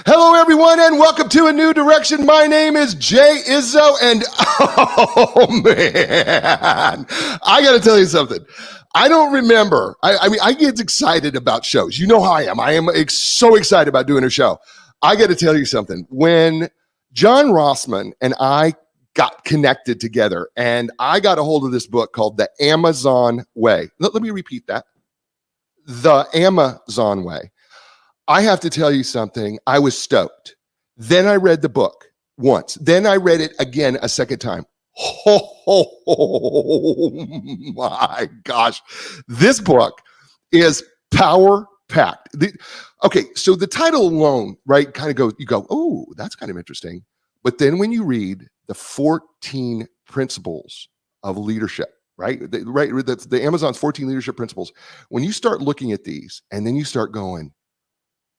Hello, everyone, and welcome to A New Direction. My name is Jay Izzo, and oh, man, I got to tell you something. I don't remember. I mean, I get excited about shows. You know how I am. I am so excited about doing a show. I got to tell you something. When John Rossman and I got connected together, and I got a hold of this book called The Amazon Way. Let me repeat that. The Amazon Way. I have to tell you something. I was stoked. Then I read the book once. Then I read it again a second time. Oh my gosh. This book is power packed. Okay, so the title alone, right, kind of goes, you go, oh, that's kind of interesting. But then when you read the 14 principles of leadership, right, the Amazon's 14 leadership principles, when you start looking at these and then you start going,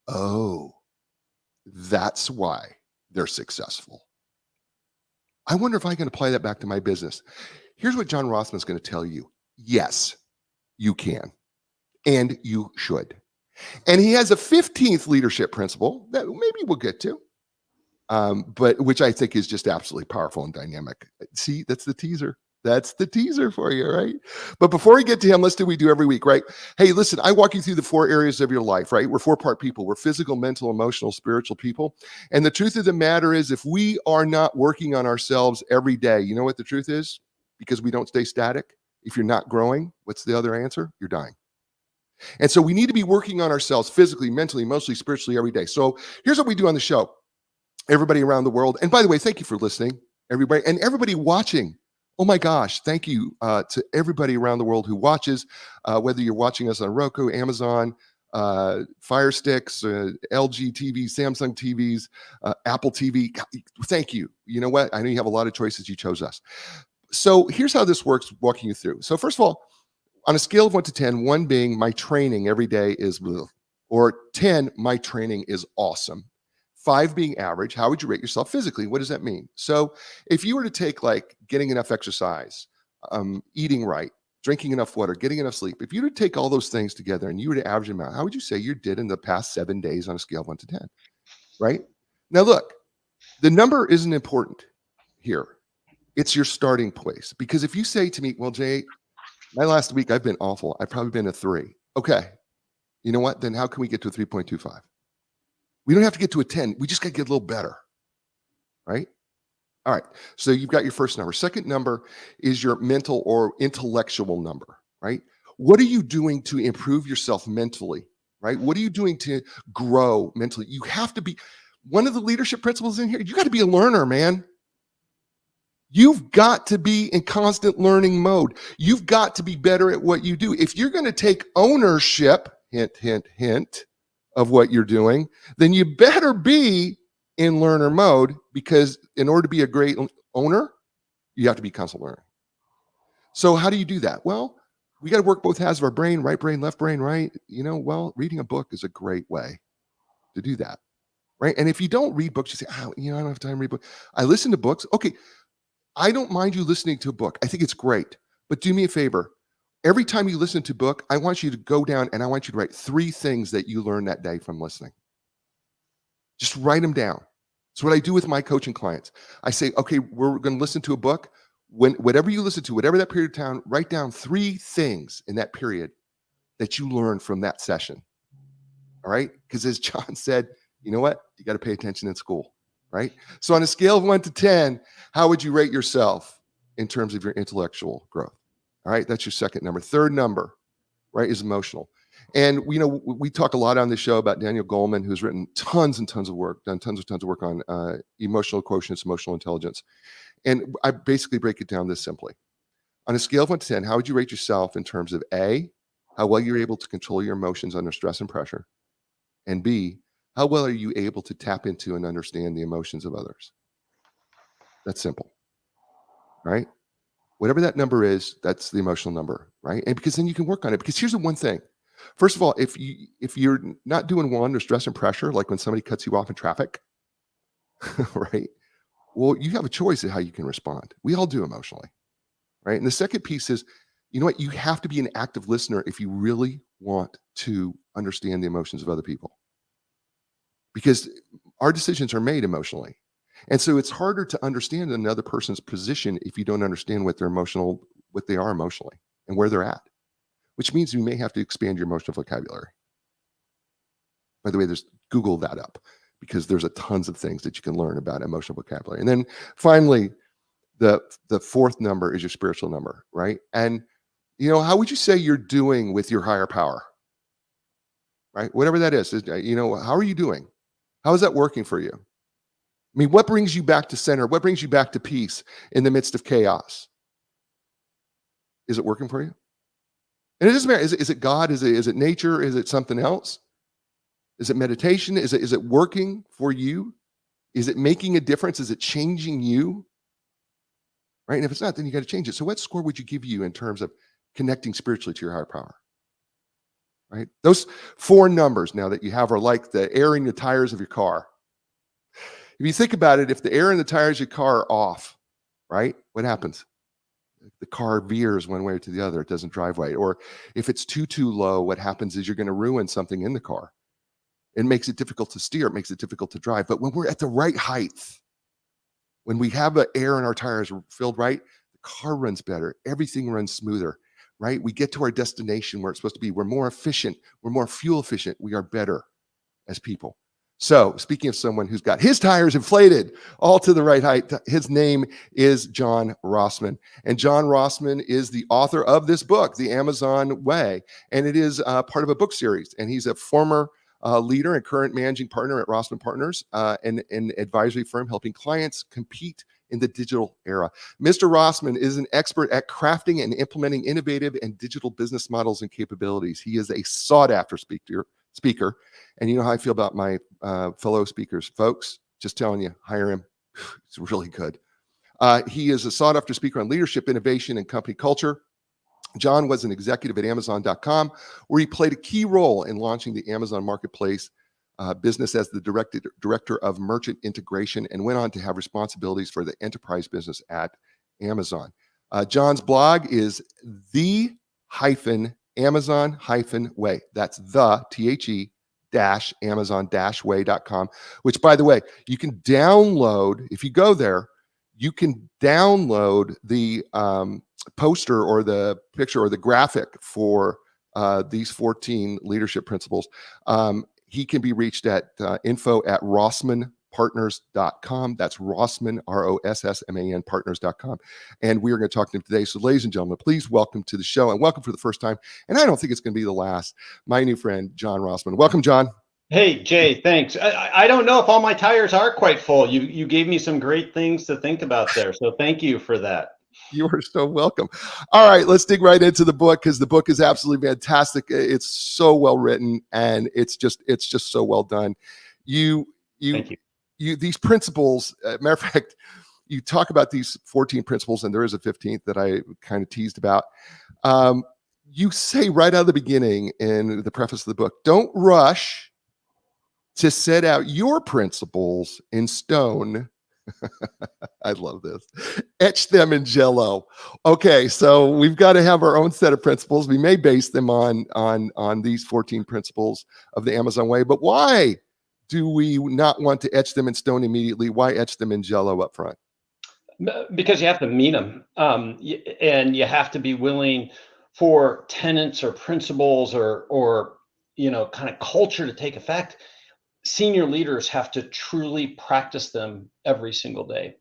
oh, that's why they're successful. I wonder if I can apply that back to my business. Here's what John Rossman is going to tell you. Yes, you can, and you should. And he has a 15th leadership principle that maybe we'll get to, but which I think is just absolutely powerful and dynamic. See, that's the teaser. That's the teaser for you, right? But before we get to him, let's do what we do every week, right? Hey, listen, I walk you through the 4 areas of your life, right? We're 4-part people. We're physical, mental, emotional, spiritual people. And the truth of the matter is, if we are not working on ourselves every day, you know what the truth is? Because we don't stay static. If you're not growing, what's the other answer? You're dying. And so we need to be working on ourselves physically, mentally, emotionally, spiritually every day. So here's what we do on the show. Everybody around the world, and by the way, thank you for listening, everybody, and everybody watching. Oh my gosh, thank you to everybody around the world who watches, whether you're watching us on Roku, Amazon, Fire Sticks, LG TV, Samsung TVs, Apple TV. Thank you. You know what? I know you have a lot of choices. You chose us. So here's how this works, walking you through. So first of all, on a scale of 1 to 10, 1 being my training every day is bleh, or 10, my training is awesome. 5 being average, how would you rate yourself physically? What does that mean? So if you were to take like getting enough exercise, eating right, drinking enough water, getting enough sleep, if you were to take all those things together and you were to average them out, how would you say you did in the past 7 days on a scale of 1 to 10, right? Now look, the number isn't important here. It's your starting place. Because if you say to me, well, Jay, my last week, I've been awful. I've probably been a 3. Okay, you know what? Then how can we get to a 3.25? We don't have to get to a 10. We just got to get a little better, right? All right. So you've got your first number. Second number is your mental or intellectual number, right? What are you doing to improve yourself mentally, right? What are you doing to grow mentally? You have to be, one of the leadership principles in here, you got to be a learner, man. You've got to be in constant learning mode. You've got to be better at what you do. If you're going to take ownership, hint, hint, hint, of what you're doing, then you better be in learner mode, because in order to be a great owner, you have to be constant learning. So how do you do that? Well, we got to work both halves of our brain, right brain, left brain, right? You know, well, reading a book is a great way to do that, right? And if you don't read books, you say, oh, you know, I don't have time to read books. I listen to books. Okay, I don't mind you listening to a book. I think it's great. But do me a favor. Every time you listen to a book, I want you to go down and I want you to write 3 things that you learned that day from listening. Just write them down. It's what I do with my coaching clients. I say, okay, we're going to listen to a book. Whatever you listen to, whatever that period of time, write down 3 things in that period that you learned from that session. All right? Because as John said, you know what? You got to pay attention in school, right? So on a scale of 1 to 10, how would you rate yourself in terms of your intellectual growth? All right, that's your second number. Third number, right, is emotional. And you know, we talk a lot on this show about Daniel Goleman, who's written tons and tons of work, done tons of work on emotional quotients, emotional intelligence. And I basically break it down this simply. On a scale of 1 to 10, how would you rate yourself in terms of A, how well you're able to control your emotions under stress and pressure, and B, how well are you able to tap into and understand the emotions of others? That's simple, right? Whatever that number is, that's the emotional number, right? And because then you can work on it. Because here's the one thing. First of all, if you're not doing well under stress and pressure, like when somebody cuts you off in traffic, right? Well, you have a choice of how you can respond. We all do emotionally, right? And the second piece is, you know what? You have to be an active listener if you really want to understand the emotions of other people. Because Our decisions are made emotionally. And so it's harder to understand another person's position if you don't understand what they are emotionally and where they're at, which means you may have to expand your emotional vocabulary. By the way, there's Google that up because there's a tons of things that you can learn about emotional vocabulary. And then finally, the fourth number is your spiritual number, right? And how would you say you're doing with your higher power? Right? Whatever that is, how are you doing? How is that working for you? I mean, what brings you back to center? What brings you back to peace in the midst of chaos? Is it working for you? And it doesn't matter. Is it God? Is it nature? Is it something else? Is it meditation? Is it working for you? Is it making a difference? Is it changing you? Right? And if it's not, then you got to change it. So what score would you give you in terms of connecting spiritually to your higher power? Right? Those four numbers now that you have are like the air in the tires of your car. If you think about it, if the air in the tires of your car are off, right, what happens? The car veers one way or to the other. It doesn't drive right. Or if it's too low, what happens is you're going to ruin something in the car. It makes it difficult to steer. It makes it difficult to drive. But when we're at the right height, when we have the air in our tires filled right, the car runs better. Everything runs smoother, right? We get to our destination where it's supposed to be. We're more efficient. We're more fuel efficient. We are better as people. So speaking of someone who's got his tires inflated all to the right height, his name is John Rossman. And John Rossman is the author of this book, The Amazon Way. And it is part of a book series. And he's a former leader and current managing partner at Rossman Partners, an advisory firm helping clients compete in the digital era. Mr. Rossman is an expert at crafting and implementing innovative and digital business models and capabilities. He is a sought-after speaker. And you know how I feel about my fellow speakers, folks. Just telling you, hire him. It's really good. He is a sought-after speaker on leadership, innovation, and company culture. John was an executive at Amazon.com, where he played a key role in launching the Amazon Marketplace business as the director of merchant integration, and went on to have responsibilities for the enterprise business at Amazon. John's blog is the-Amazon-way. That's the, T-H-E, Amazon-way.com, which, by the way, you can download. If you go there, you can download the poster or the picture or the graphic for these 14 leadership principles. He can be reached at info@rossmanpartners.com. That's Rossman, Rossman, partners.com. And we are going to talk to him today. So ladies and gentlemen, please welcome to the show, and welcome for the first time. And I don't think it's going to be the last, my new friend, John Rossman. Welcome, John. Hey, Jay, thanks. I don't know if all my tires are quite full. You gave me some great things to think about there. So thank you for that. You are so welcome. All right, let's dig right into the book, because the book is absolutely fantastic. It's so well written, and it's just so well done. Thank you. These principles, matter of fact, you talk about these 14 principles, and there is a 15th that I kind of teased about. You say right out of the beginning in the preface of the book, don't rush to set out your principles in stone. I love this. Etch them in Jello. Okay, so we've got to have our own set of principles. We may base them on these 14 principles of the Amazon way, but why do we not want to etch them in stone immediately? Why etch them in Jello up front? Because you have to mean them, and you have to be willing for tenets or principles or kind of culture to take effect. Senior leaders have to truly practice them every single day.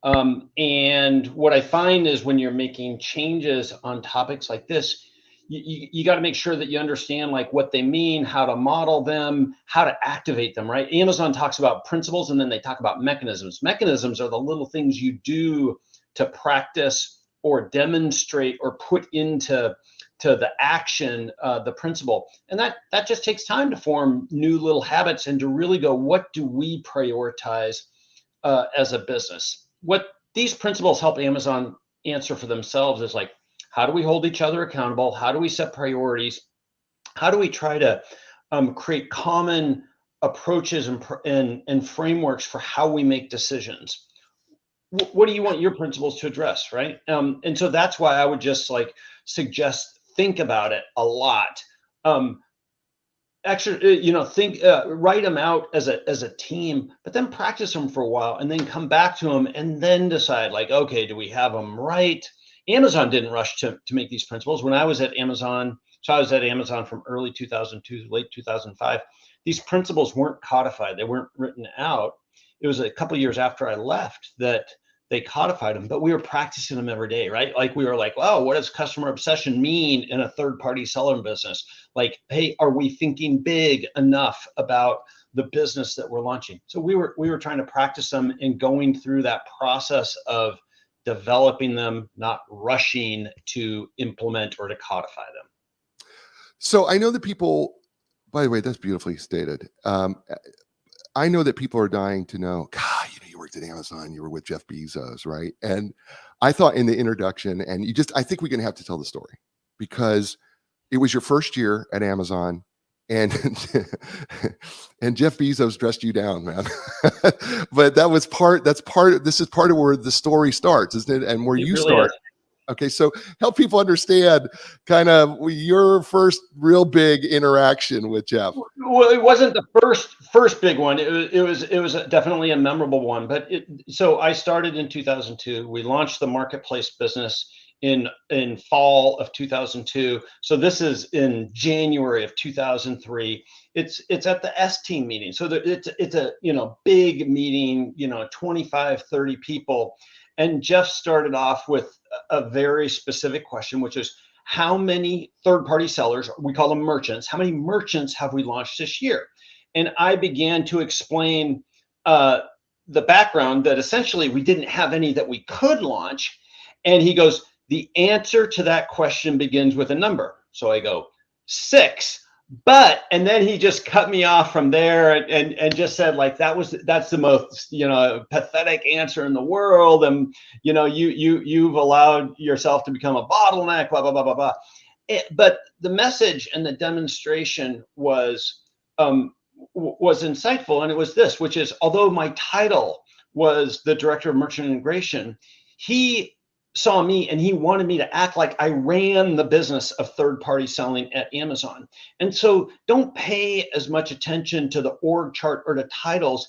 And what I find is when you're making changes on topics like this, you got to make sure that you understand like what they mean, how to model them, how to activate them, right? Amazon talks about principles, and then they talk about mechanisms. Mechanisms are the little things you do to practice or demonstrate or put into the action, the principle. And that just takes time to form new little habits and to really go, what do we prioritize as a business? What these principles help Amazon answer for themselves is like, how do we hold each other accountable? How do we set priorities? How do we try to create common approaches and frameworks for how we make decisions? What do you want your principles to address, right? And so that's why I would just like suggest think about it a lot. actually, think, write them out as a team, but then practice them for a while, and then come back to them, and then decide, like, okay, do we have them right? Amazon didn't rush to make these principles. When I was at Amazon, so I was at Amazon from early 2002 to late 2005. These principles weren't codified; they weren't written out. It was a couple of years after I left that they codified them, but we were practicing them every day, right? Like, we were like, wow, what does customer obsession mean in a third-party seller business? Like, hey, are we thinking big enough about the business that we're launching? So we were trying to practice them and going through that process of developing them, not rushing to implement or to codify them. So I know that people, by the way, that's beautifully stated. I know that people are dying to know, God, you worked at Amazon, you were with Jeff Bezos, right? And I thought in the introduction, and I think we're going to have to tell the story because it was your first year at Amazon, and and Jeff Bezos dressed you down, man. But this is part of where the story starts, isn't it? And where It you really start. is. Okay, so help people understand kind of your first real big interaction with Jeff. Well, it wasn't the first big one. It was definitely a memorable one. But so I started in 2002. We launched the marketplace business in fall of 2002. So this is in January of 2003. It's at the S team meeting. So it's a big meeting, 25, 30 people. And Jeff started off with a very specific question, which is, how many third-party sellers, we call them merchants, how many merchants have we launched this year? And I began to explain the background that essentially we didn't have any that we could launch. And he goes, the answer to that question begins with a number. So I go, 6. And then he just cut me off from there and just said, like, that's the most pathetic answer in the world, and you've allowed yourself to become a bottleneck, blah blah blah blah blah. But the message and the demonstration was insightful, and it was this, which is, although my title was the director of merchant integration, he saw me and he wanted me to act like I ran the business of third-party selling at Amazon. And so don't pay as much attention to the org chart or the titles.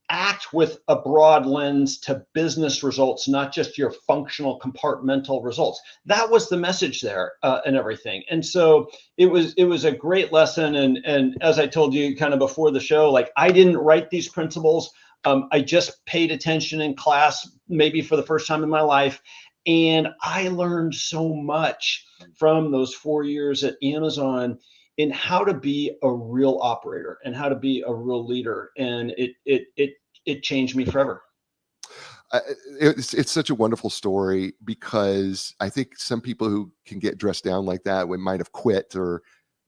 Act with a broad lens to business results, not just your functional compartmental results. That was the message there, and everything. And so it was a great lesson. And as I told you kind of before the show, like, I didn't write these principles. I just paid attention in class, maybe for the first time in my life. And I learned so much from those 4 years at Amazon in how to be a real operator and how to be a real leader. And it changed me forever. It's such a wonderful story, because I think some people who can get dressed down like that might have quit, or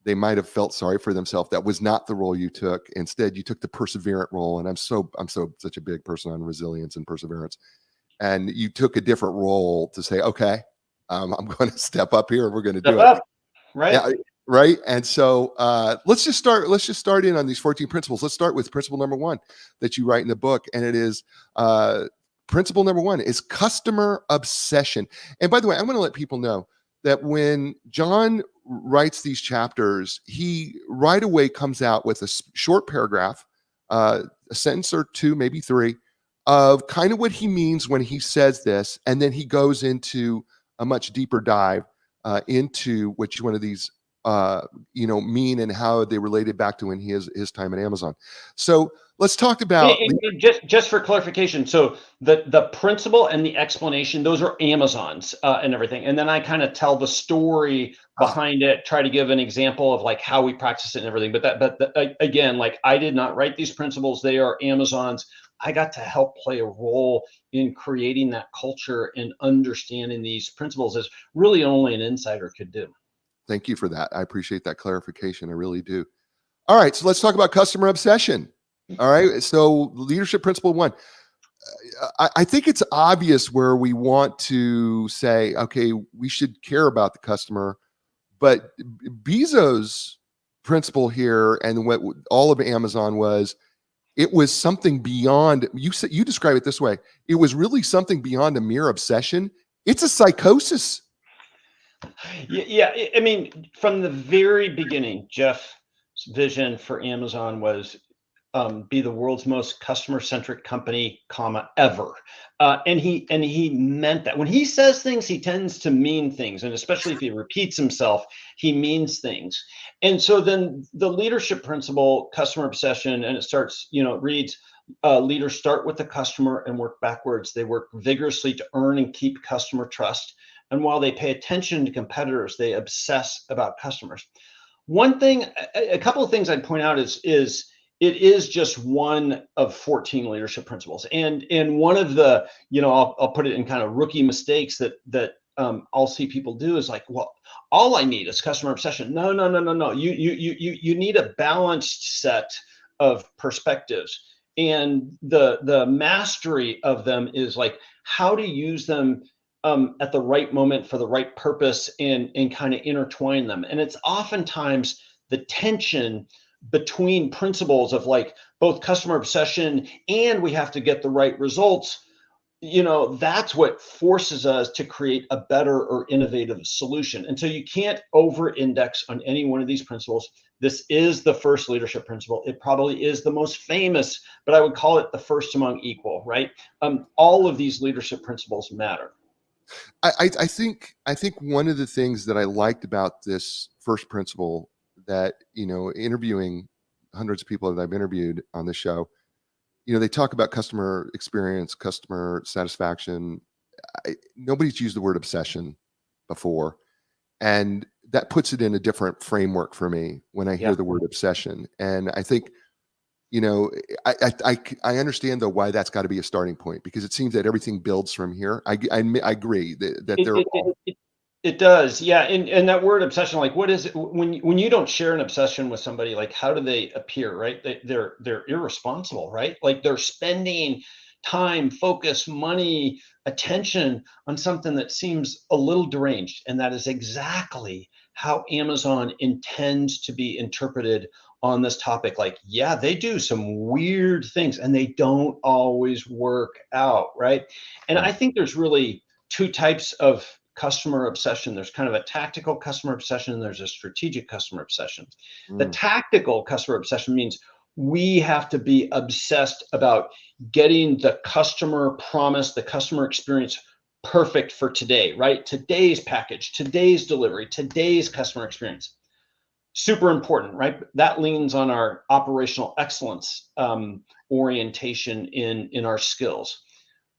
they might have felt sorry for themselves. That was not the role you took. Instead, you took the perseverant role. And I'm such a big person on resilience and perseverance. And you took a different role to say, okay, I'm going to step up here. We're going to do it. Right. Yeah, right. And so let's just start in on these 14 principles. Let's start with principle number 1 that you write in the book. And it is principle number 1 is customer obsession. And by the way, I'm going to let people know that when John writes these chapters, he right away comes out with a short paragraph, a sentence or 2, maybe 3, of kind of what he means when he says this, and then he goes into a much deeper dive into which one of these mean and how they related back to when his time at Amazon. So let's talk about just for clarification. So the principle and the explanation, those are Amazon's and everything, and then I kind of tell the story behind it, try to give an example of like how we practice it and everything. But again, like, I did not write these principles; they are Amazon's. I got to help play a role in creating that culture and understanding these principles, as really only an insider could do. Thank you for that. I appreciate that clarification. I really do. All right, so let's talk about customer obsession. All right, so leadership principle 1. I think it's obvious where we want to say, okay, we should care about the customer, but Bezos' principle here, and what all of Amazon was, it was something beyond. You describe it this way: it was really something beyond a mere obsession. It's a psychosis. Yeah, I mean, from the very beginning, Jeff vision for Amazon was be the world's most customer-centric company, comma, ever. And he meant that. When he says things, he tends to mean things, and especially if he repeats himself, he means things. And so then the leadership principle, customer obsession, and it starts, it reads, leaders start with the customer and work backwards. They work vigorously to earn and keep customer trust. And while they pay attention to competitors, they obsess about customers. One thing, a couple of things I'd point out is it is just one of 14 leadership principles. And one of the, I'll put it in kind of rookie mistakes that I'll see people do is like, well, all I need is customer obsession. No. You need a balanced set of perspectives. And the mastery of them is like how to use them at the right moment for the right purpose and kind of intertwine them. And it's oftentimes the tension between principles of like both customer obsession and we have to get the right results. That's what forces us to create a better or innovative solution. And so you can't over index on any one of these principles. This is the first leadership principle. It probably is the most famous, but I would call it the first among equal, right? All of these leadership principles matter. I think one of the things that I liked about this first principle that, interviewing hundreds of people that I've interviewed on the show, they talk about customer experience, customer satisfaction. Nobody's used the word obsession before. And that puts it in a different framework for me when I hear the word obsession. And I think, I understand though why that's got to be a starting point, because it seems that everything builds from here. I agree that they're all. It does, yeah. And that word obsession, like, what is it when you don't share an obsession with somebody? Like, how do they appear, right? They're irresponsible, right? Like they're spending time, focus, money, attention on something that seems a little deranged, and that is exactly how Amazon intends to be interpreted on this topic. Like, yeah, they do some weird things, and they don't always work out, right? And I think there's really two types of customer obsession. There's kind of a tactical customer obsession, and there's a strategic customer obsession. The tactical customer obsession means we have to be obsessed about getting the customer promise, the customer experience perfect for today, right? Today's package, today's delivery, today's customer experience. Super important, right? That leans on our operational excellence orientation in our skills.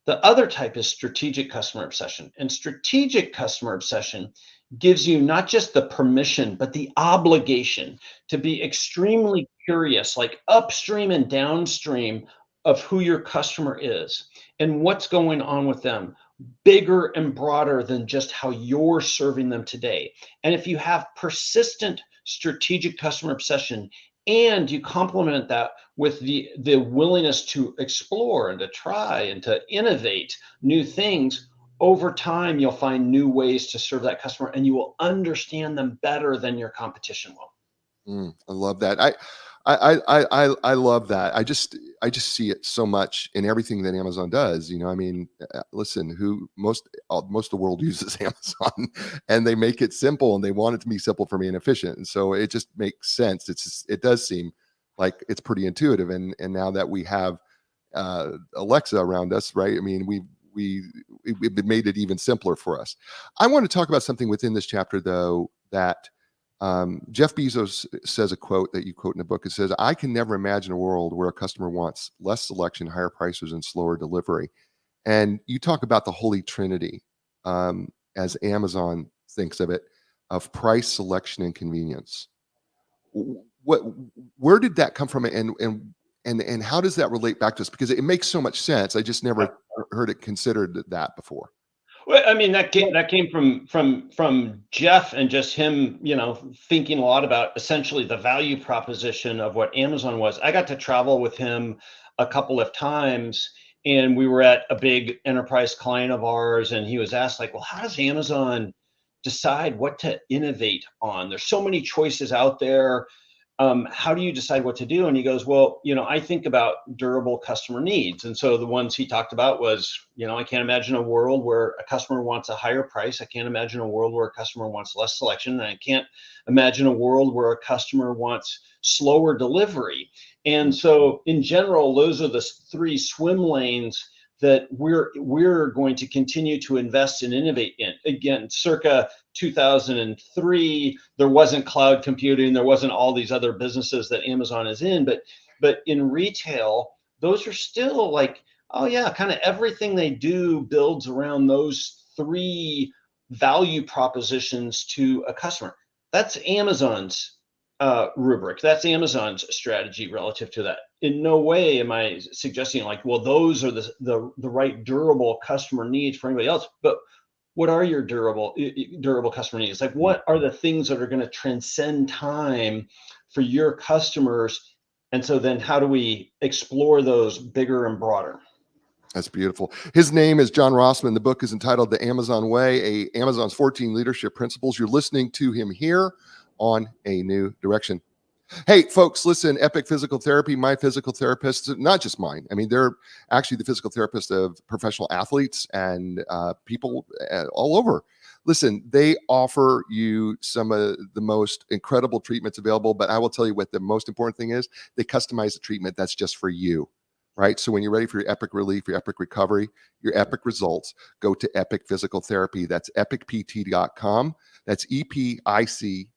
The other type is strategic customer obsession. And strategic customer obsession gives you not just the permission, but the obligation to be extremely curious, like upstream and downstream of who your customer is and what's going on with them, bigger and broader than just how you're serving them today. And if you have persistent strategic customer obsession, and you complement that with the willingness to explore and to try and to innovate new things, over time, you'll find new ways to serve that customer, and you will understand them better than your competition will. I love that. I love that. I just see it so much in everything that Amazon does. Listen, most of the world uses Amazon, and they make it simple, and they want it to be simple for me and efficient. And so it just makes sense. It does seem like it's pretty intuitive. And now that we have Alexa around us, right? I mean, we've made it even simpler for us. I want to talk about something within this chapter, though, that Jeff Bezos says a quote that you quote in the book. It says, "I can never imagine a world where a customer wants less selection, higher prices, and slower delivery." And you talk about the holy trinity, as Amazon thinks of it, of price, selection, and convenience. Where did that come from, and how does that relate back to us? Because it makes so much sense. I just never heard it considered that before. Well, I mean, that came from Jeff, and just him, thinking a lot about essentially the value proposition of what Amazon was. I got to travel with him a couple of times, and we were at a big enterprise client of ours, and he was asked, like, well, how does Amazon decide what to innovate on? There's so many choices out there. how do you decide what to do? And he goes, well, I think about durable customer needs. And so the ones he talked about was, I can't imagine a world where a customer wants a higher price. I can't imagine a world where a customer wants less selection. And I can't imagine a world where a customer wants slower delivery. And so in general, those are the three swim lanes that we're going to continue to invest and innovate in. Again, circa 2003, there wasn't cloud computing, there wasn't all these other businesses that Amazon is in, but in retail, those are still like, oh yeah, kind of everything they do builds around those three value propositions to a customer. That's Amazon's rubric. That's Amazon's strategy relative to that. In no way am I suggesting like, well, those are the right durable customer needs for anybody else. But what are your durable customer needs? Like, what are the things that are going to transcend time for your customers? And so then how do we explore those bigger and broader? That's beautiful. His name is John Rossman. The book is entitled The Amazon Way, Amazon's 14 Leadership Principles. You're listening to him here on A New Direction. Hey, folks, listen, Epic Physical Therapy, my physical therapist, not just mine. I mean, they're actually the physical therapist of professional athletes and people all over. Listen, they offer you some of the most incredible treatments available, but I will tell you what the most important thing is. They customize the treatment that's just for you, right? So when you're ready for your epic relief, your epic recovery, your epic results, go to Epic Physical Therapy. That's epicpt.com. That's EPICPT.com.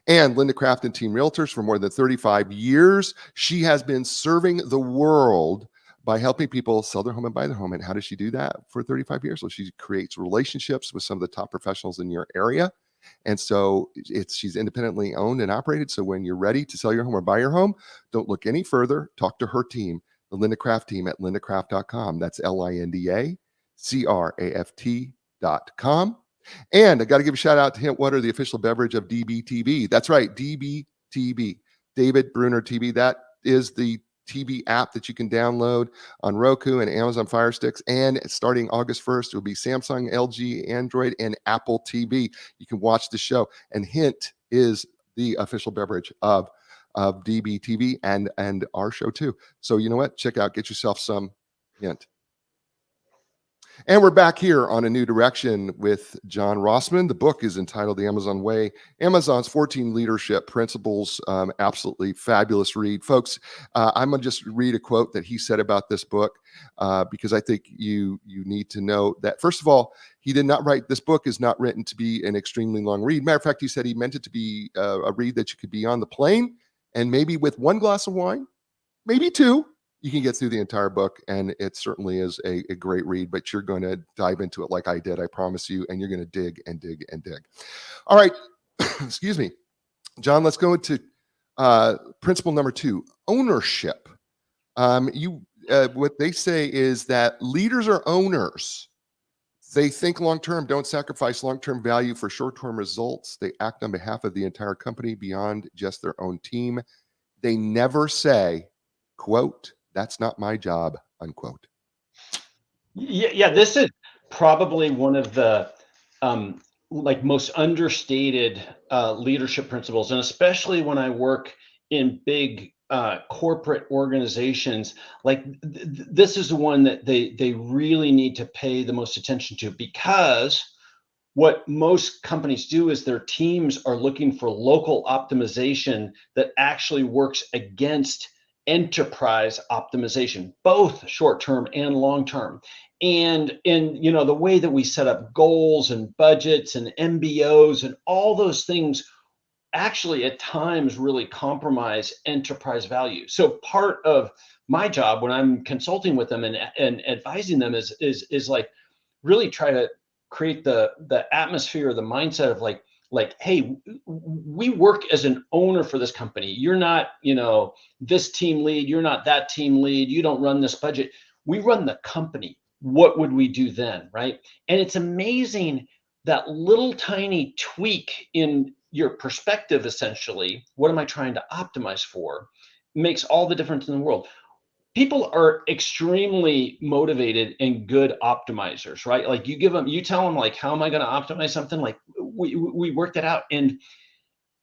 And Linda Craft and Team Realtors for more than 35 years. She has been serving the world by helping people sell their home and buy their home. And how does she do that for 35 years? Well, she creates relationships with some of the top professionals in your area. And so she's independently owned and operated. So when you're ready to sell your home or buy your home, don't look any further. Talk to her team, the Linda Craft team at lindacraft.com. That's LINDACRAFT.com. And I got to give a shout out to Hint Water, the official beverage of DBTV. That's right, DBTV, David Bruner TV. That is the TV app that you can download on Roku and Amazon Fire Sticks. And starting August 1st, it will be Samsung, LG, Android, and Apple TV. You can watch the show. And Hint is the official beverage of DBTV and our show too. So you know what? Check out, get yourself some Hint. And we're back here on A New Direction with John Rossman. The book is entitled The Amazon Way, Amazon's 14 Leadership Principles. Absolutely fabulous read. Folks, I'm going to just read a quote that he said about this book because I think you need to know that, first of all, he did not write, this book is not written to be an extremely long read. Matter of fact, he said he meant it to be a read that you could be on the plane and maybe with one glass of wine, maybe two, you can get through the entire book, and it certainly is a great read, but you're going to dive into it like I did, I promise you, and you're going to dig and dig and dig. All right, excuse me. John, let's go into principle number 2, ownership. What they say is that leaders are owners. They think long-term, don't sacrifice long-term value for short-term results. They act on behalf of the entire company beyond just their own team. They never say, quote, "That's not my job," unquote. Yeah, this is probably one of the like most understated leadership principles, and especially when I work in big corporate organizations, like this is the one that they really need to pay the most attention to, because what most companies do is their teams are looking for local optimization that actually works against enterprise optimization, both short-term and long-term. And the way that we set up goals and budgets and MBOs and all those things actually at times really compromise enterprise value. So part of my job when I'm consulting with them and advising them is like really try to create the atmosphere, the mindset of like, hey, we work as an owner for this company. You're not, this team lead. You're not that team lead. You don't run this budget. We run the company. What would we do then, right? And it's amazing that little tiny tweak in your perspective, essentially, what am I trying to optimize for, makes all the difference in the world. People are extremely motivated and good optimizers, right? Like you tell them like, how am I going to optimize something? Like we worked it out. And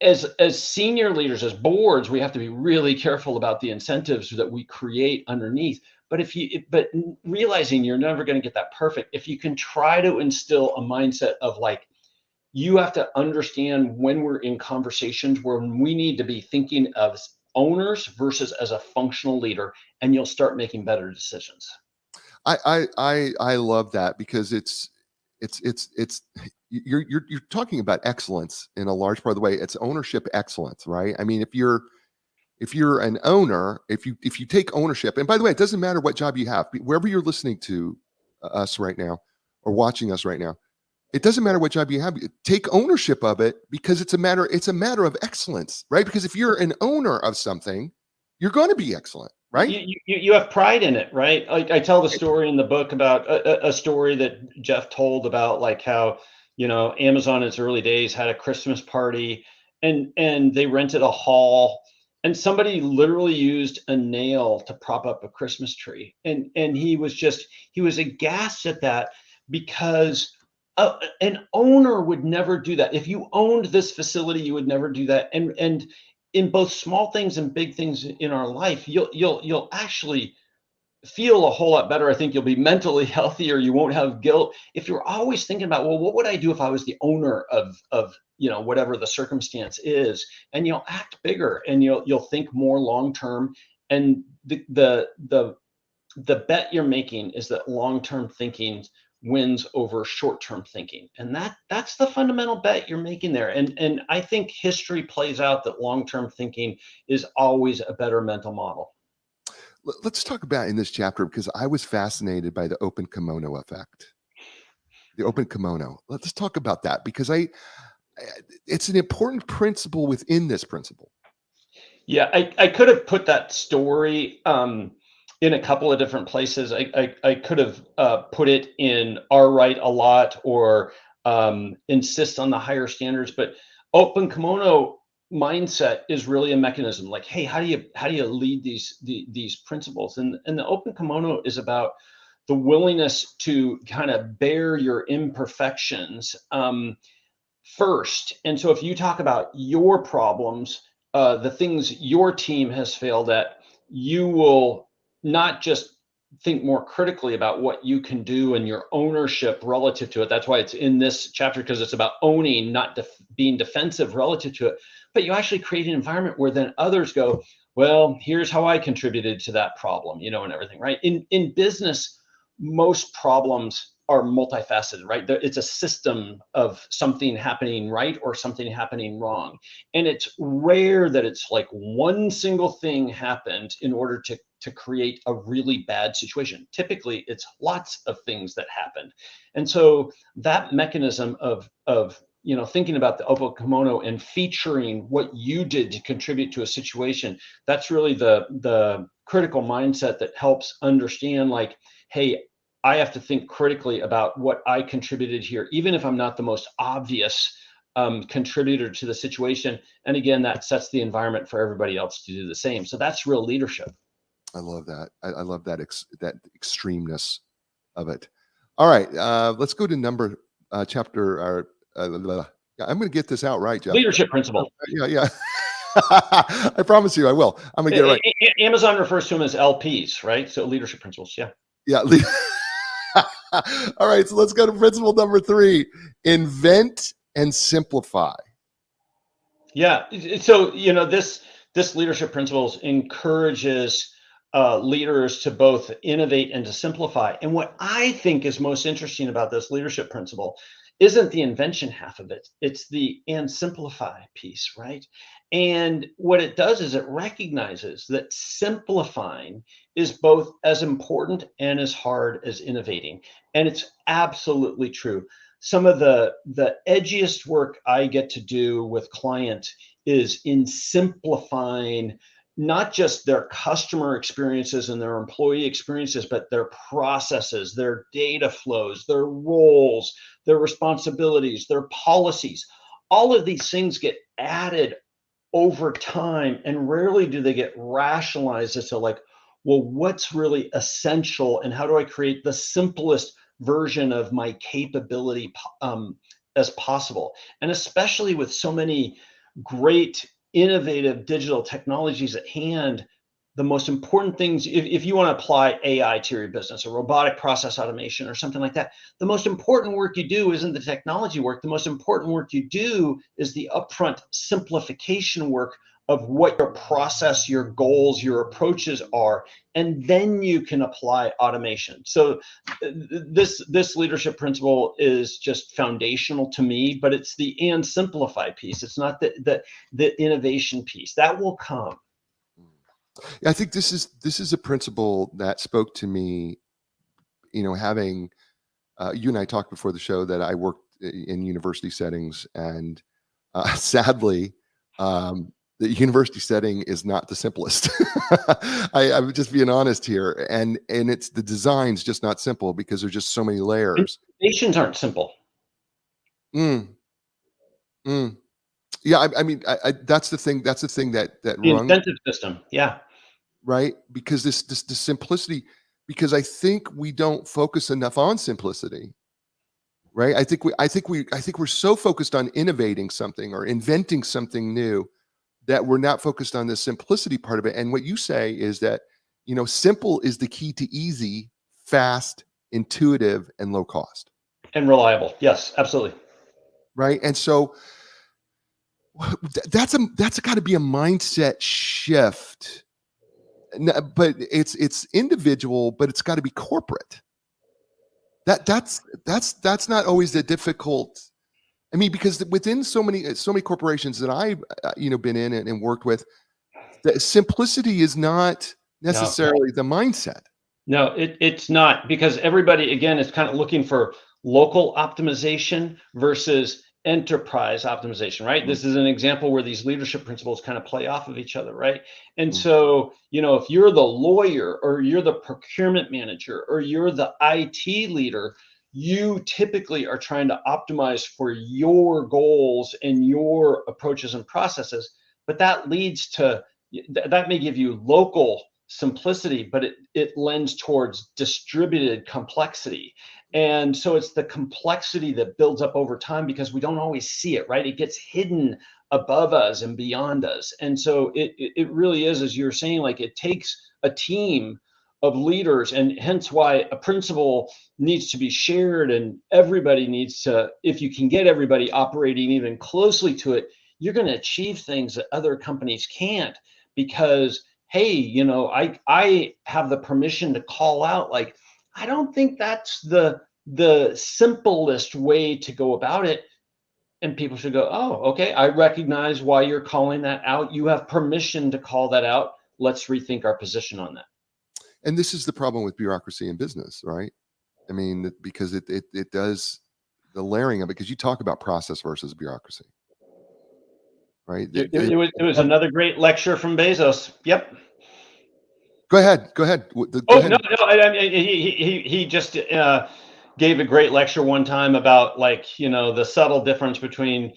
as senior leaders, as boards, we have to be really careful about the incentives that we create underneath. But but realizing you're never going to get that perfect, if you can try to instill a mindset of like, you have to understand when we're in conversations where we need to be thinking of owners versus as a functional leader, and you'll start making better decisions. I love that because it's you're talking about excellence in a large part of the way. It's ownership excellence, right? I mean, if you're an owner, if you take ownership, and by the way, it doesn't matter what job you have, wherever you're listening to us right now or watching us right now, it doesn't matter what job you have. Take ownership of it because it's a matter of excellence, right? Because if you're an owner of something, you're going to be excellent, right? You have pride in it, right? Like I tell the story in the book about a story that Jeff told about like how, Amazon in its early days had a Christmas party, and they rented a hall, and somebody literally used a nail to prop up a Christmas tree. And he was aghast at that because an owner would never do that. If you owned this facility, you would never do that. And in both small things and big things in our life, you'll actually feel a whole lot better. I think you'll be mentally healthier. You won't have guilt if you're always thinking about, well, what would I do if I was the owner of whatever the circumstance is, and you'll act bigger and you'll think more long term. And the bet you're making is that long term thinking wins over short term thinking, and that's the fundamental bet you're making there. And I think history plays out that long term thinking is always a better mental model. Let's talk about in this chapter because I was fascinated by the open kimono effect. The open kimono. Let's talk about that because it's an important principle within this principle. Yeah, I could have put that story in a couple of different places. I could have put it in "are right a lot" or insist on the higher standards, but open kimono mindset is really a mechanism. Like, hey, how do you lead these principles? And the open kimono is about the willingness to kind of bear your imperfections first. And so if you talk about your problems, the things your team has failed at, you will not just think more critically about what you can do and your ownership relative to it. That's why it's in this chapter, because it's about owning, not being defensive relative to it. But you actually create an environment where then others go, well, here's how I contributed to that problem, and everything, right? In business, most problems are multifaceted, right? It's a system of something happening right or something happening wrong. And it's rare that it's like one single thing happened in order to create a really bad situation. Typically, it's lots of things that happened. And so that mechanism of thinking about the open kimono and featuring what you did to contribute to a situation, that's really the critical mindset that helps understand like, hey, I have to think critically about what I contributed here, even if I'm not the most obvious contributor to the situation. And again, that sets the environment for everybody else to do the same. So that's real leadership. I love that. I love that that extremeness of it. All right, let's go to number chapter. I'm going to get this out right, Jeff. Leadership principle. Yeah. I promise you, I will. I'm going to get it right. Amazon refers to them as LPs, right? So leadership principles. Yeah. Yeah. All right, so let's go to principle number 3: invent and simplify. Yeah. So this leadership principles encourages leaders to both innovate and to simplify. And what I think is most interesting about this leadership principle isn't the invention half of it. It's the and simplify piece, right? And what it does is it recognizes that simplifying is both as important and as hard as innovating. And it's absolutely true. Some of the edgiest work I get to do with clients is in simplifying not just their customer experiences and their employee experiences, but their processes, their data flows, their roles, their responsibilities, their policies. All of these things get added over time, and rarely do they get rationalized as to like, well, what's really essential and how do I create the simplest version of my capability as possible? And especially with so many great innovative digital technologies at hand, the most important things, if you want to apply AI to your business or robotic process automation or something like that, the most important work you do isn't the technology work. The most important work you do is the upfront simplification work of what your process, your goals, your approaches are, and then you can apply automation. So this leadership principle is just foundational to me, but it's the and simplify piece. It's not the innovation piece. That will come. Yeah, I think this is a principle that spoke to me. Having you and I talked before the show that I worked in university settings, and sadly, the university setting is not the simplest. I would just being honest here, and it's the design's just not simple because there's just so many layers. Innovations aren't simple. Mm, mm. Yeah, I mean, that's the thing. That's the thing that The rung incentive system, yeah. right, because this simplicity. Because I think we don't focus enough on simplicity. Right. I think we're so focused on innovating something or inventing something new that we're not focused on the simplicity part of it. And what you say is that, simple is the key to easy, fast, intuitive, and low cost. And reliable. Yes, absolutely. Right. And so that's got to be a mindset shift. But it's individual, but it's got to be corporate. That's not always the difficult. I mean, because within so many corporations that I've been in and worked with, the simplicity is not No, necessarily the mindset. no, it's not, because everybody, again, is kind of looking for local optimization versus enterprise optimization, right? Mm, This is an example where these leadership principles kind of play off of each other, right? And mm, so, if you're the lawyer or you're the procurement manager or you're the IT leader, you typically are trying to optimize for your goals and your approaches and processes, but that leads to that may give you local simplicity, but it lends towards distributed complexity. And so it's the complexity that builds up over time because we don't always see it, right? It gets hidden above us and beyond us. And so it really is, as you're saying, like it takes a team of leaders, and hence why a principle needs to be shared, and everybody needs to, if you can get everybody operating even closely to it, you're going to achieve things that other companies can't, because hey, I have the permission to call out, like, I don't think that's the simplest way to go about it. And people should go, oh, okay, I recognize why you're calling that out. You have permission to call that out. Let's rethink our position on that. and this is the problem with bureaucracy in business, right? I mean, because it does the layering of it, because you talk about process versus bureaucracy, right? It was another great lecture from Bezos. Yep. Go ahead. Go Oh ahead. no, no, he just gave a great lecture one time about, like, the subtle difference between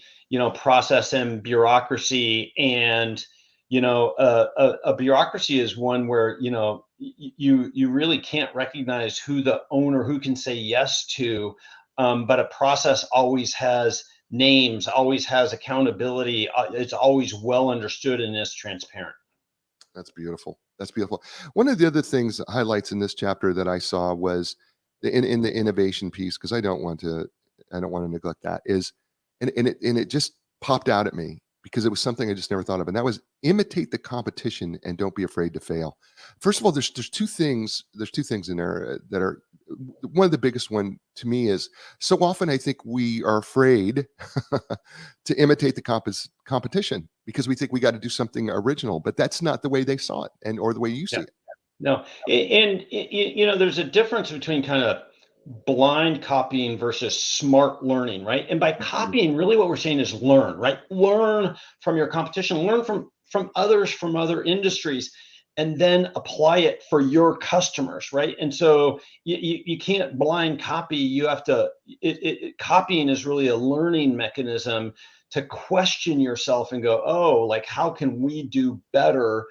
process and bureaucracy. And a bureaucracy is one where you really can't recognize who the owner, who can say yes to, but a process always has names, always has accountability, it's always well understood and is transparent. That's beautiful. That's beautiful. One of the other things, highlights in this chapter that I saw was in the innovation piece, because I don't want to neglect that, is and it just popped out at me because it was something I just never thought of, and that was imitate the competition and don't be afraid to fail. First of all, there's two things in there that are one of the biggest one to me is so often I think we are afraid to imitate the competition because we think we got to do something original, but that's not the way they saw it and or the way you see Yeah. it. No, and there's a difference between kind of blind copying versus smart learning, right? And by Mhm. copying, really what we're saying is learn, right? Learn from your competition, learn from others, from other industries, and then apply it for your customers, right? And so you can't blind copy. You have to. Copying is really a learning mechanism to question yourself and go, oh, like, how can we do better?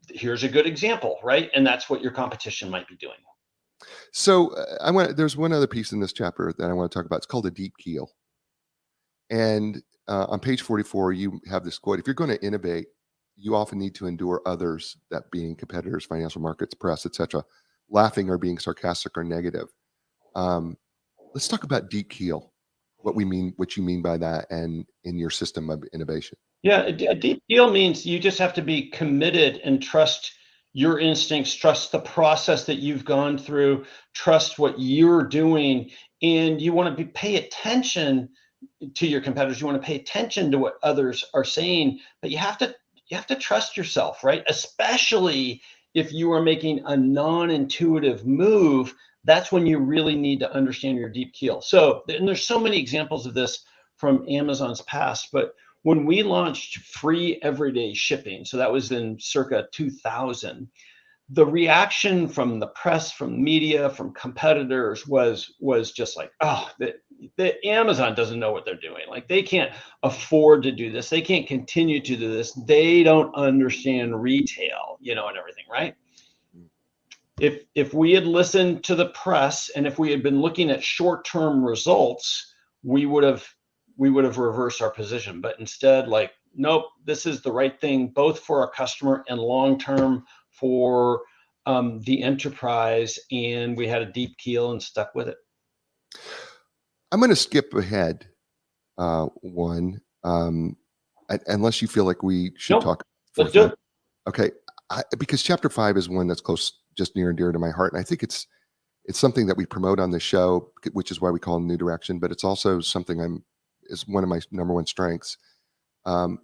Here's a good example, right? And that's what your competition might be doing. So there's one other piece in this chapter that I want to talk about. It's called a deep keel. And on page 44, you have this quote: if you're going to innovate, you often need to endure others, that being competitors, financial markets, press, etc., laughing or being sarcastic or negative. Um, let's talk about deep keel, what you mean by that, and in your system of innovation. Yeah, a deep deal means you just have to be committed and trust your instincts, trust the process that you've gone through, trust what you're doing, and you want to pay attention to your competitors. You want to pay attention to what others are saying, but you have to trust yourself, right? Especially if you are making a non-intuitive move. That's when you really need to understand your deep keel. So, and there's so many examples of this from Amazon's past, but when we launched free everyday shipping, so that was in circa 2000, the reaction from the press, from media, from competitors was just like, oh, the Amazon doesn't know what they're doing. Like, they can't afford to do this. They can't continue to do this. They don't understand retail, and everything, right? If we had listened to the press and if we had been looking at short-term results, we would have reversed our position. But instead, like, nope, this is the right thing both for our customer and long term for the enterprise. And we had a deep keel and stuck with it. I'm going to skip ahead one, unless you feel like we should Nope, talk let's fourth do one. it. Okay, because chapter 5 is one that's close, just near and dear to my heart, and I think it's something that we promote on the show, which is why we call it New Direction. But it's also something is one of my number one strengths,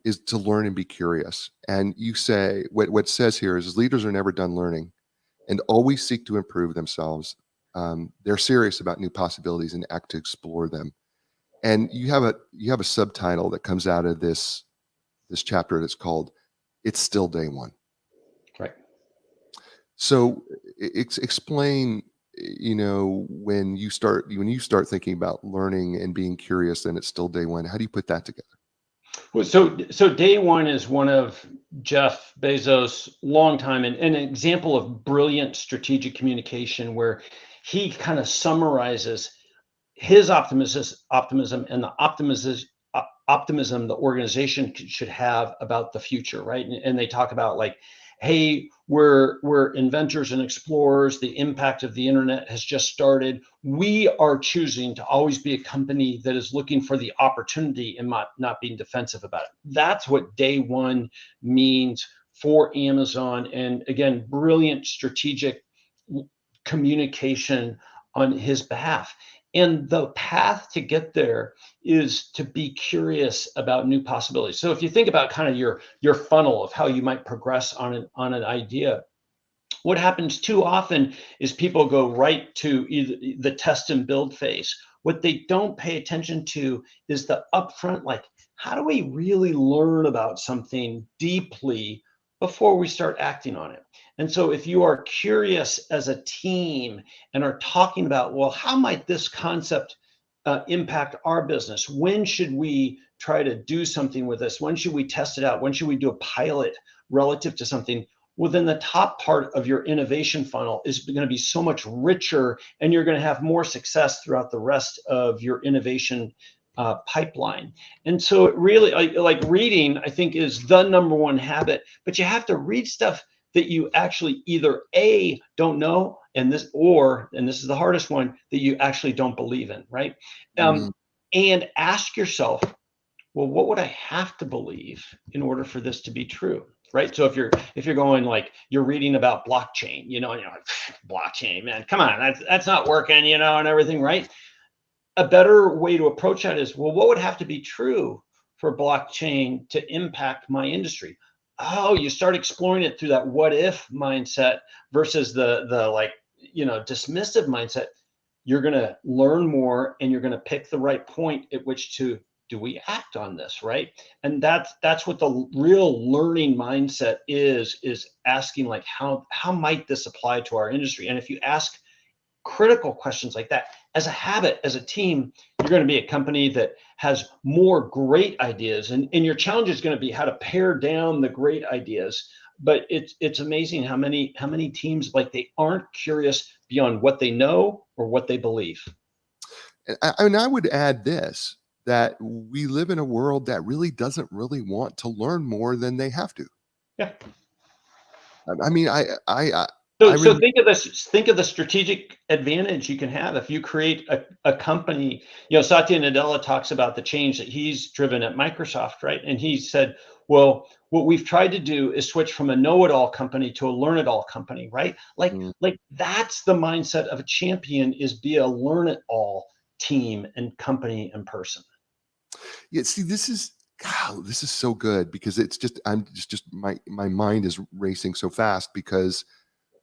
is to learn and be curious. And you say what it says here is leaders are never done learning and always seek to improve themselves. They're serious about new possibilities and act to explore them. And you have a subtitle that comes out of this chapter that's called "It's Still Day One." Right. So explain, when you start thinking about learning and being curious, and it's still day one. How do you put that together? Well, so day one is one of Jeff Bezos' long time and an example of brilliant strategic communication where he kind of summarizes his optimism and the optimism the organization should have about the future, right? And they talk about, like, hey, we're inventors and explorers. The impact of the internet has just started. We are choosing to always be a company that is looking for the opportunity and not being defensive about it. That's what day one means for Amazon. And again, brilliant strategic communication on his behalf. And the path to get there is to be curious about new possibilities. So if you think about kind of your funnel of how you might progress on an idea, what happens too often is people go right to either the test and build phase. What they don't pay attention to is the upfront, like, how do we really learn about something deeply before we start acting on it? And so if you are curious as a team and are talking about, well, how might this concept impact our business? When should we try to do something with this? When should we test it out? When should we do a pilot relative to something? Well, then the top part of your innovation funnel is going to be so much richer, and you're going to have more success throughout the rest of your innovation pipeline. And so it really, like reading, I think, is the number one habit, but you have to read stuff that you actually either A, don't know, and this is the hardest one, that you actually don't believe in, right? Mm, And ask yourself, well, what would I have to believe in order for this to be true? Right. So if you're going, like, you're reading about blockchain, and you're like, blockchain, man, come on, that's not working, and everything, right? A better way to approach that is, well, what would have to be true for blockchain to impact my industry? Oh, you start exploring it through that what if mindset versus the like, dismissive mindset. You're going to learn more, and you're going to pick the right point at which to do we act on this, right? And that's what the real learning mindset is asking, like, how might this apply to our industry? And if you ask critical questions like that as a habit, as a team, you're going to be a company that has more great ideas, and your challenge is going to be how to pare down the great ideas. But it's amazing how many teams, like, they aren't curious beyond what they know or what they believe. and I would add this. that we live in a world that really doesn't really want to learn more than they have to. Yeah. I mean, I So remember. think of this. Think of the strategic advantage you can have if you create a company. Satya Nadella talks about the change that he's driven at Microsoft, right? And he said, "Well, what we've tried to do is switch from a know-it-all company to a learn-it-all company, right? Mm, Like that's the mindset of a champion: is be a learn-it-all team and company and person." yeah, see, God, this is so good because it's just my mind is racing so fast because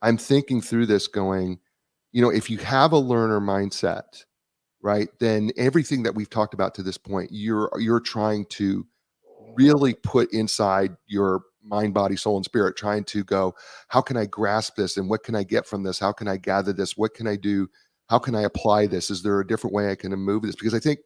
I'm thinking through this going, if you have a learner mindset, right, then everything that we've talked about to this point, you're trying to really put inside your mind, body, soul, and spirit, trying to go, how can I grasp this and what can I get from this? How can I gather this? What can I do? How can I apply this? Is there a different way I can move this? Because I think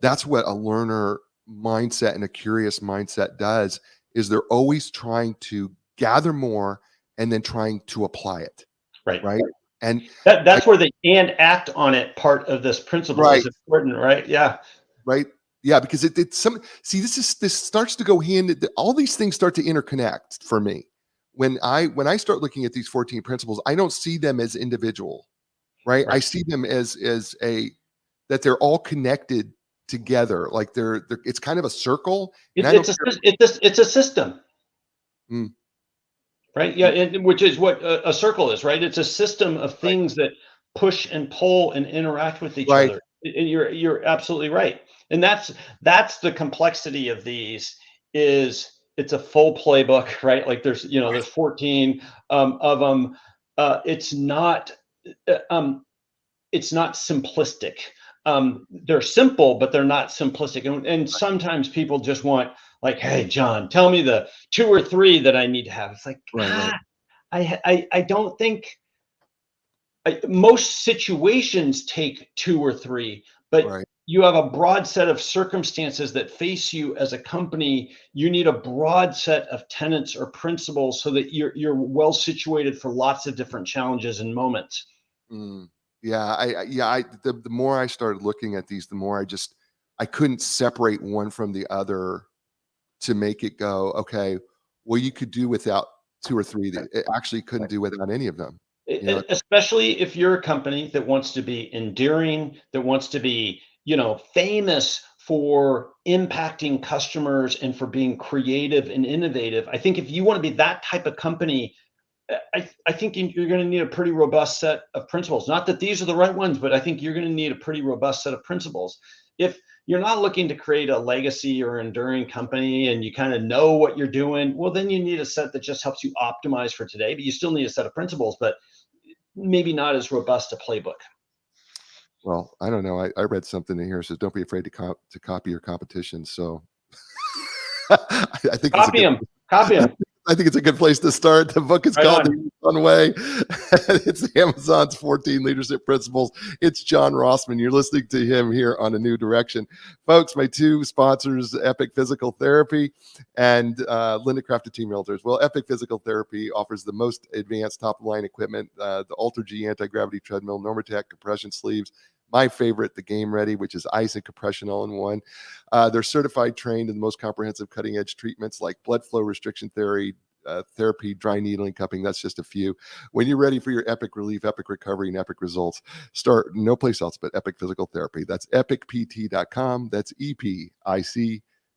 that's what a learner mindset and a curious mindset does is they're always trying to gather more and then trying to apply it, Right. right? And I That's where the and act on it part of this principle right, is important, right? Yeah. right. Yeah, because it's some see, this starts to go all these things start to interconnect for me. When I start looking at these 14 principles, I don't see them as individual, right? I Right. see them as a that they're all connected together. Like they're it's kind of a circle, and I don't care. It's a system. Mm, Right. Yeah. mm, Which is what a circle is, right? It's a system of right, things that push and pull and interact with each right, other. And you're absolutely right. And that's the complexity of these is it's a full playbook, right? Like there's 14 of them. Uh, it's not simplistic. They're simple, but they're not simplistic. And sometimes people just want like, hey, John, tell me the two or three that I need to have. It's like, right, I don't think most situations take two or three, but right. you have a broad set of circumstances that face you as a company. You need a broad set of tenets or principles so that you're well situated for lots of different challenges and moments. Mm. Yeah, the more I started looking at these, the more I couldn't separate one from the other to make it go, okay, well, you could do without two or three that it actually couldn't do without any of them. You know, Especially if you're a company that wants to be endearing, that wants to be, famous for impacting customers and for being creative and innovative. I think if you want to be that type of company, I think you're going to need a pretty robust set of principles. Not that these are the right ones, but I think you're going to need a pretty robust set of principles. If you're not looking to create a legacy or enduring company and you kind of know what you're doing, well, then you need a set that just helps you optimize for today, but you still need a set of principles, but maybe not as robust a playbook. well, I don't know. I read something in here that says don't be afraid to copy your competition. So I think it's a Copy good them. Copy them. I think it's a good place to start. The book is Right called on. The Amazon Way. It's Amazon's 14 leadership principles. It's John Rossman. You're listening to him here on A New Direction. Folks, my two sponsors, Epic Physical Therapy and Linda Crafted Team Realtors. Well, Epic Physical Therapy offers the most advanced top-of-line equipment, the Ultra G anti-gravity treadmill, Normatec compression sleeves, my favorite, the Game Ready, which is ice and compression all in one. They're certified, trained in the most comprehensive cutting edge treatments like blood flow restriction therapy, dry needling, cupping. That's just a few. When you're ready for your epic relief, epic recovery, and epic results, start no place else but Epic Physical Therapy. That's epicpt.com. That's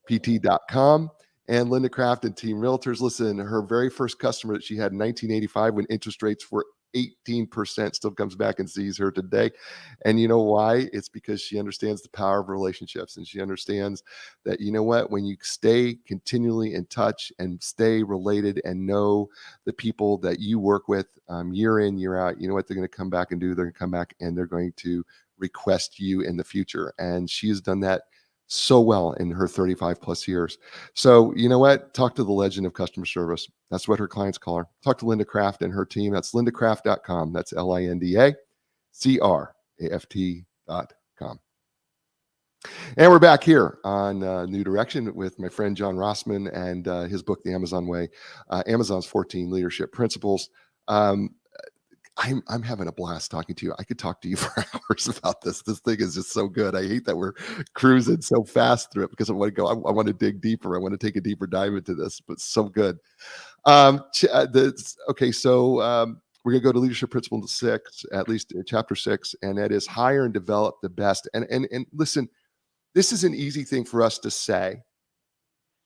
EPICPT.com. And Linda Craft and Team Realtors. Listen, her very first customer that she had in 1985 when interest rates were 18% still comes back and sees her today. And you know why? It's because she understands the power of relationships, and she understands that, you know what, when you stay continually in touch and stay related and know the people that you work with year in, year out, you know what they're going to come back and do? They're going to come back and they're going to request you in the future. And she has done that so well in her 35 plus years. So, you know what? Talk to the legend of customer service. That's what her clients call her. Talk to Linda Craft and her team. That's lindacraft.com. That's LINDACRAFT.com. And we're back here on New Direction with my friend John Rossman and his book, The Amazon Way, Amazon's 14 Leadership Principles. I'm having a blast talking to you. I could talk to you for hours about this. This thing is just so good. I hate that we're cruising so fast through it because I want to go. I want to dig deeper. I want to take a deeper dive into this, but so good. Okay, so we're gonna go to leadership principle 6, at least chapter 6, and that is hire and develop the best. And listen, this is an easy thing for us to say.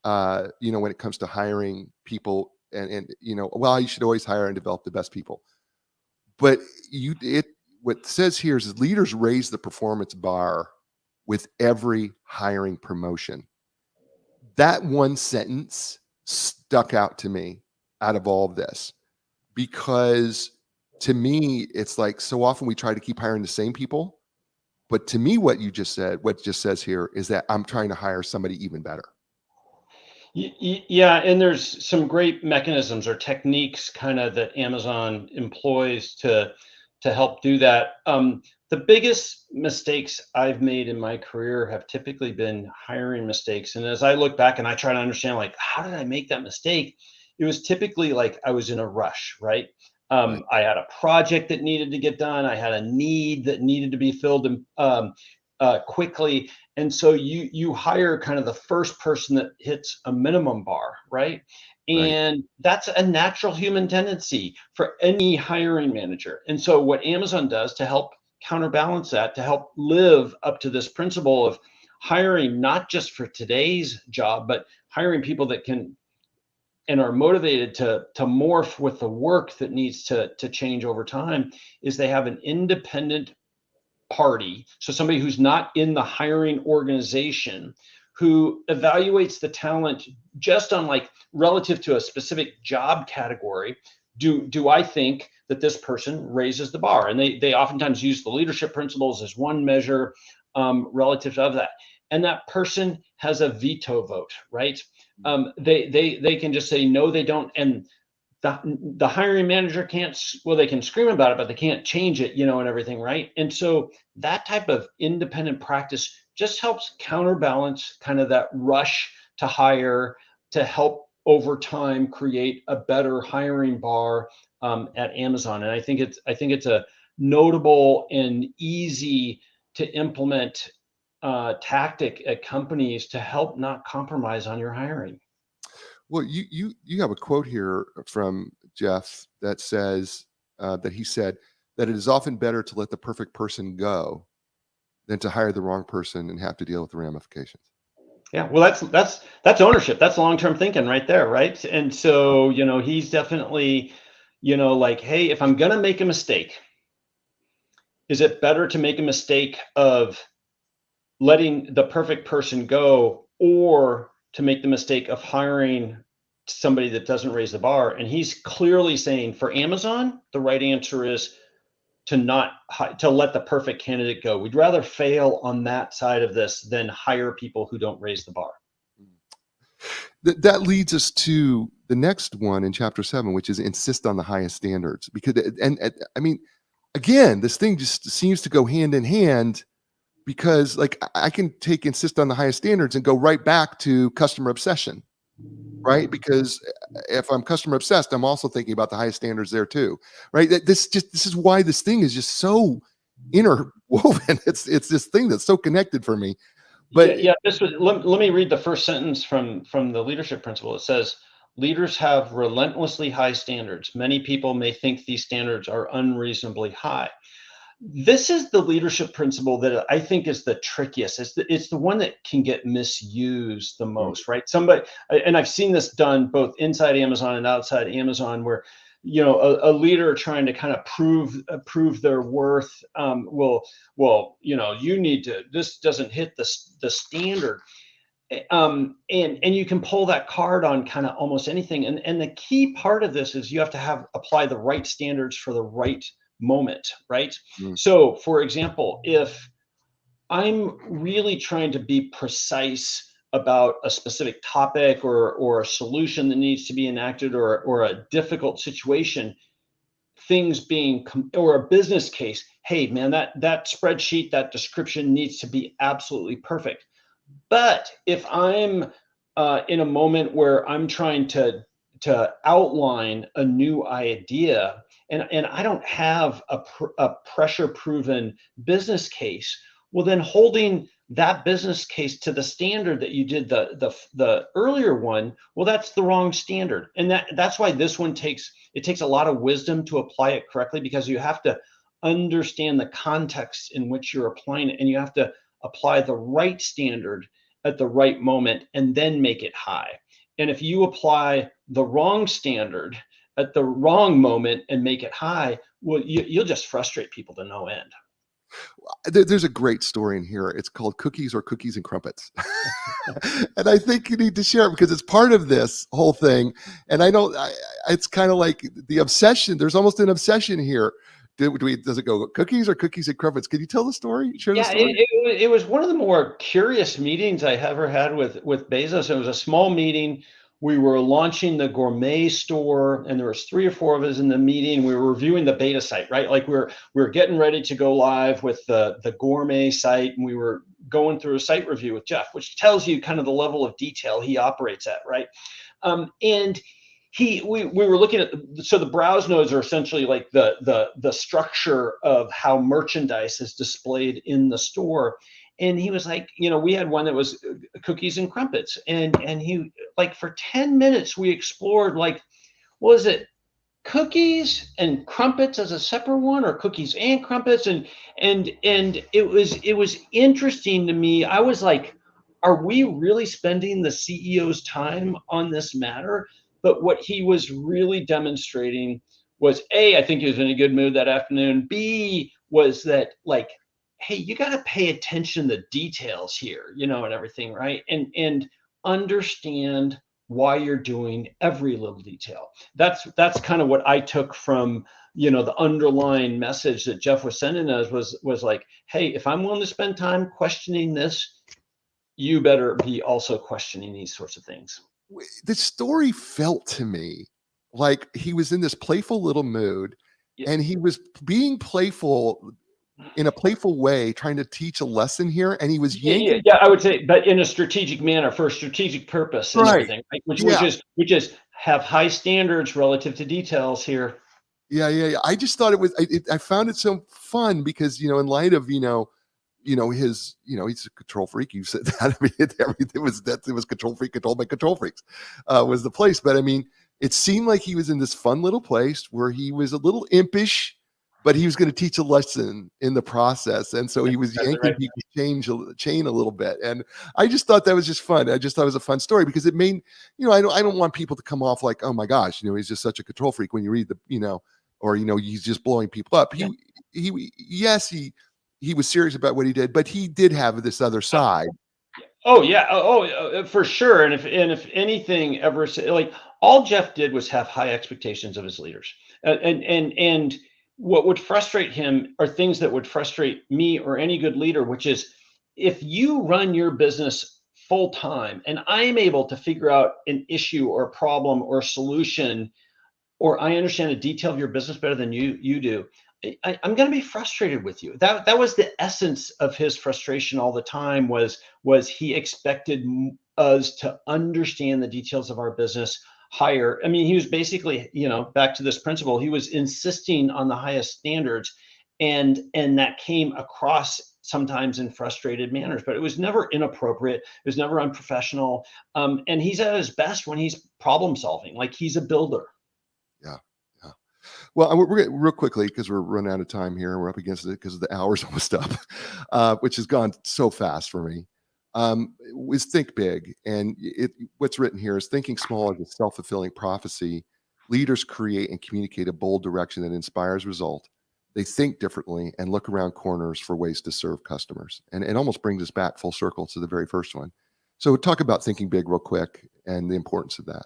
When it comes to hiring people, and well, you should always hire and develop the best people. But what it says here is leaders raise the performance bar with every hiring promotion. That one sentence stuck out to me out of all of this, because to me, it's like so often we try to keep hiring the same people. But to me, what just says here is that I'm trying to hire somebody even better. Yeah, and there's some great mechanisms or techniques kind of that Amazon employs to help do that. The biggest mistakes I've made in my career have typically been hiring mistakes. And as I look back and I try to understand, like, how did I make that mistake? It was typically like I was in a rush, right? Right. I had a project that needed to get done. I had a need that needed to be filled in, quickly, and so you hire kind of the first person that hits a minimum bar, right? Right. And that's a natural human tendency for any hiring manager. And so what Amazon does to help counterbalance that, to help live up to this principle of hiring not just for today's job, but hiring people that can and are motivated to morph with the work that needs to change over time, is they have an independent party, so somebody who's not in the hiring organization, who evaluates the talent just on, like, relative to a specific job category. Do I think that this person raises the bar? And they oftentimes use the leadership principles as one measure, relative to that. And that person has a veto vote, right? They can just say no, they don't. And the hiring manager can't, well, they can scream about it, but they can't change it, and everything, right? And so that type of independent practice just helps counterbalance kind of that rush to hire, to help over time create a better hiring bar, at Amazon. And I think it's a notable and easy to implement tactic at companies to help not compromise on your hiring. Well, you have a quote here from Jeff that says that he said that it is often better to let the perfect person go than to hire the wrong person and have to deal with the ramifications. Yeah, well, that's ownership. That's long-term thinking right there, right? And so, he's definitely, like, hey, if I'm gonna make a mistake, is it better to make a mistake of letting the perfect person go, or to make the mistake of hiring somebody that doesn't raise the bar? And he's clearly saying for Amazon, the right answer is to not to let the perfect candidate go. We'd rather fail on that side of this than hire people who don't raise the bar. That leads us to the next one in chapter 7, which is insist on the highest standards. Because and I mean, again, this thing just seems to go hand in hand, because like I can take insist on the highest standards and go right back to customer obsession, right? Because if I'm customer obsessed, I'm also thinking about the highest standards there too, right? This is why this thing is just so interwoven. It's this thing that's so connected for me. But Yeah, yeah. Let me read the first sentence from the leadership principle. It says, leaders have relentlessly high standards. Many people may think these standards are unreasonably high. This is the leadership principle that I think is the trickiest. It's the one that can get misused the most, right? And I've seen this done both inside Amazon and outside Amazon, where a leader trying to kind of prove their worth, you need to, this doesn't hit the standard. And you can pull that card on kind of almost anything. And the key part of this is you have to apply the right standards for the right moment, right? mm, So, for example, if I'm really trying to be precise about a specific topic, or a solution that needs to be enacted, or a difficult situation, things being or a business case, hey man, that spreadsheet, that description needs to be absolutely perfect. But if I'm in a moment where I'm trying to to outline a new idea, and I don't have a pressure proven business case, well, then holding that business case to the standard that you did the earlier one, well, that's the wrong standard. And that's why this one takes a lot of wisdom to apply it correctly, because you have to understand the context in which you're applying it, and you have to apply the right standard at the right moment and then make it high. And if you apply the wrong standard at the wrong moment and make it high, well, you'll just frustrate people to no end. There's a great story in here. It's called Cookies or Cookies and Crumpets. And I think you need to share it because it's part of this whole thing. And I know it's kind of like the obsession. There's almost an obsession here. Does it go cookies or cookies and crumpets? Can you tell the story? Share the Yeah, story. it was one of the more curious meetings I ever had with Bezos. It was a small meeting. We were launching the gourmet store, and there was 3 or 4 of us in the meeting. We were reviewing the beta site, right? Like we were getting ready to go live with the gourmet site, and we were going through a site review with Jeff, which tells you kind of the level of detail he operates at, right? And we were looking at so the browse nodes are essentially like the structure of how merchandise is displayed in the store. And he was like, we had one that was cookies and crumpets, and he, like, for 10 minutes we explored, like, was it cookies and crumpets as a separate one, or cookies and crumpets? And it was interesting to me. I was like, are we really spending the CEO's time on this matter? But what he was really demonstrating was, A, I think he was in a good mood that afternoon. B, was that, like, hey, you got to pay attention to the details here, and everything, right? And understand why you're doing every little detail. That's kind of what I took from, the underlying message that Jeff was sending us was like, hey, if I'm willing to spend time questioning this, you better be also questioning these sorts of things. The story felt to me like he was in this playful little mood, Yeah. and he was being playful in a playful way, trying to teach a lesson here, and he was yanking. Yeah, I would say, but in a strategic manner, for a strategic purpose and Right. everything, right? Which Yeah. is have high standards relative to details here. Yeah. I just thought I found it so fun because, in light of, he's a control freak. You said that. I mean, everything was control freak, controlled by control freaks, was the place. But I mean, it seemed like he was in this fun little place where he was a little impish, but he was going to teach a lesson in the process. And so he was That's yanking right. people's chain a little bit. And I just thought that was just fun. I just thought it was a fun story because it made, I don't want people to come off like, oh my gosh, he's just such a control freak when you read or, he's just blowing people up. Yeah. He was serious about what he did, but he did have this other side. Oh yeah. For sure. And if anything ever, like, all Jeff did was have high expectations of his leaders, and what would frustrate him are things that would frustrate me or any good leader, which is, if you run your business full time and I'm able to figure out an issue or a problem or a solution, or I understand the detail of your business better than you do, I'm going to be frustrated with you. That was the essence of his frustration all the time. Was he expected us to understand the details of our business higher? I mean, he was basically, back to this principle. He was insisting on the highest standards, and that came across sometimes in frustrated manners. But it was never inappropriate. It was never unprofessional. And he's at his best when he's problem solving. Like, he's a builder. Yeah. Well, we're real quickly, because we're running out of time here. We're up against it because the hour's almost up, which has gone so fast for me. Was think big, and what's written here is thinking small is a self-fulfilling prophecy. Leaders create and communicate a bold direction that inspires result. They think differently and look around corners for ways to serve customers. And it almost brings us back full circle to the very first one. So talk about thinking big real quick and the importance of that.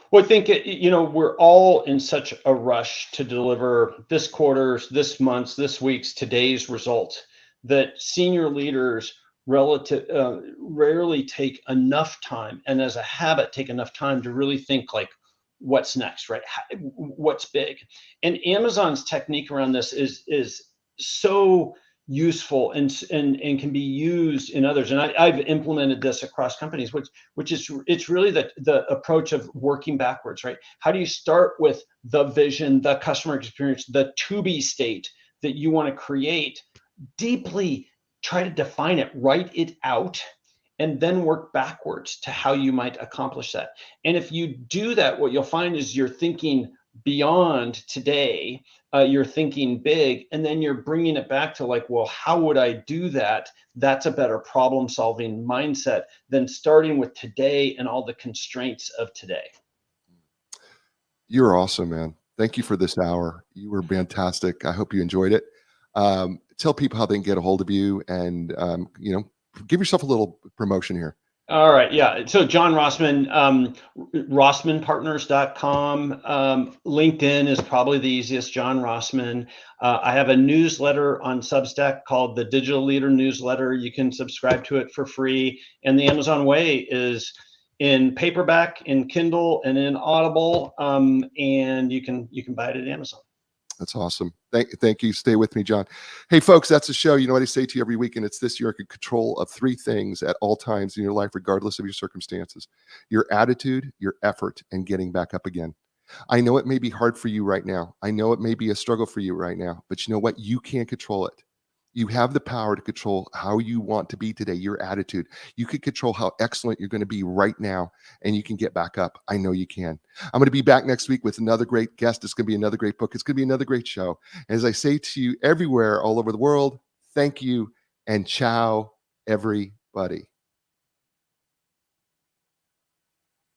Well, I think, we're all in such a rush to deliver this quarter's, this month's, this week's, today's results, that senior leaders rarely take enough time, and as a habit, take enough time to really think, like, what's next, right? What's big? And Amazon's technique around this is so useful and can be used in others. And I've implemented this across companies, which is it's really the approach of working backwards, right? How do you start with the vision, the customer experience, the to be state that you want to create, deeply try to define it, write it out, and then work backwards to how you might accomplish that. And if you do that, what you'll find is you're thinking beyond today, you're thinking big, and then you're bringing it back to like, well, how would I do that? That's a better problem solving mindset than starting with today and all the constraints of today. You're awesome, man. Thank you for this hour. You were fantastic. I hope you enjoyed it. Tell people how they can get a hold of you, and give yourself a little promotion here. All right. Yeah. So John Rossman, rossmanpartners.com. LinkedIn is probably the easiest, John Rossman. I have a newsletter on Substack called the Digital Leader Newsletter. You can subscribe to it for free. And the Amazon Way is in paperback, in Kindle, and in Audible. And you can buy it at Amazon. That's awesome. Thank you. Stay with me, John. Hey, folks, that's the show. You know what I say to you every week, and it's this: you're in control of three things at all times in your life, regardless of your circumstances: your attitude, your effort, and getting back up again. I know it may be hard for you right now. I know it may be a struggle for you right now, but you know what? You can't control it. You have the power to control how you want to be today, your attitude. You can control how excellent you're going to be right now, and you can get back up. I know you can. I'm going to be back next week with another great guest. It's going to be another great book. It's going to be another great show. As I say to you everywhere, all over the world, thank you and ciao, everybody.